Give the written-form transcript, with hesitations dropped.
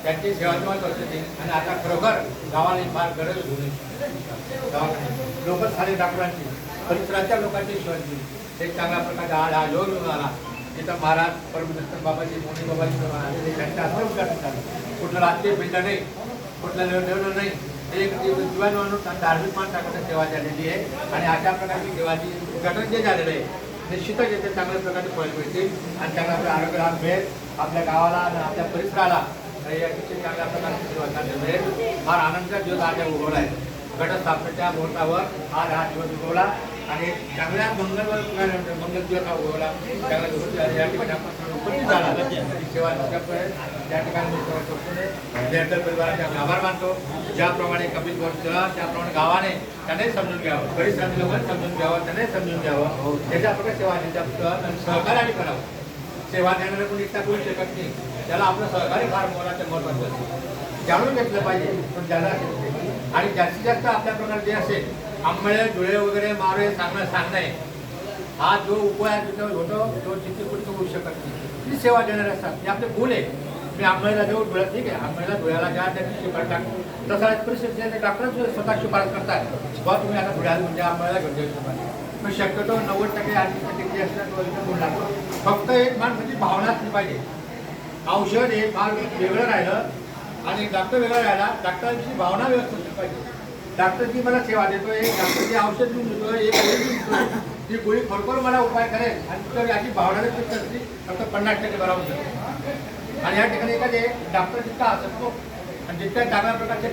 त्यांची सेवा करते आणि आता खरोखर गावाला फार गरज होती दवाखान्यात लोकस्थानिक डॉक्टरांची परिसराच्या लोकांची सेवा दिली. एक चांगल्या प्रकारचा हा योग घेऊन आला. तिथं महाराज परमदत्त बाबाजी मोनी बाबाजी त्यांच्या असं उद्घाटन झालं. कुठलं राजकीय पिंड नाही, कुठलं निवडणं नाही, एक जीवन म्हणून धार्मिक माणसाकडे सेवा झालेली आहे आणि अशा प्रकारची सेवाची उद्घाटन जे झालेलं आहे निश्चितच येथे चांगल्या प्रकारचे फळ मिळतील आणि चांगल्या प्रकारे आरोग्य लाभ मिळेल आपल्या गावाला आणि आपल्या परिसराला. अतिशय चांगल्या प्रकारची सेवा झाली मिळेल. फार आनंदाचा दिवस आज उगवला आहे. घटस्थापनेच्या मुहूर्तावर आज हा दिवस उगवला आणि चांगल्या मंगल दिवस हा उगवला. चांगल्या दिवस या ठिकाणी आपण उपस्थित झाला सेवा त्या ठिकाणी जयंतर परिवाराचे आभार मानतो. ज्याप्रमाणे कपिल बोलतं त्याप्रमाणे गावाने त्याने समजून घ्यावं, परिसरातील लोकांनी समजून घ्यावं, त्याने समजून घ्यावं. त्याच्या प्रकारे सेवा आणि सहकार्याने करावं. सेवा देणारे कोणी इच्छा करू शकत नाही. त्याला आपलं सहकार्य फार मोलाचं महत्त्वाचं असतं. जाणून घेतलं पाहिजे पण ज्याला आणि जास्तीत जास्त आपल्या प्रकारे जे असेल आंबळे धुळे वगैरे मारे सांगणे हा जो उपाय होतो तो जिथे कुठे होऊ शकत नाही. ती सेवा देणारे असतात हे आपले गुण आहे. मी आंबळेला देऊ धुळ्यात ठीक आहे, आंबळेला धुळ्याला ज्या त्याची शिफारस टाकतो तसा परिस्थिती डॉक्टर स्वतः शिफारस करतात बा तुम्ही आता धुळ्याला म्हणजे आंबळेला घेऊन जाऊ. पण शक्यतो 90% 80% जे असतात तो इथं गुण लागतो. फक्त एक माणसाची भावना असली पाहिजे. औषध हे फार वेगळं राहिलं आणि डॉक्टर वेगळा राहिला. डॉक्टरांची भावना व्यवस्थित असली पाहिजे. डॉक्टर जी मला सेवा देतोय, डॉक्टर जे औषध घेऊन देतोय, एक गोळी देतोय, ती गोळी खरोखर मला उपाय करेल आणि तर याची भावना व्यक्त असली फक्त 50% बरोबर होतं. आणि या ठिकाणी एखादे डॉक्टर जितका असतो आणि जितक्या चांगल्या प्रकारचे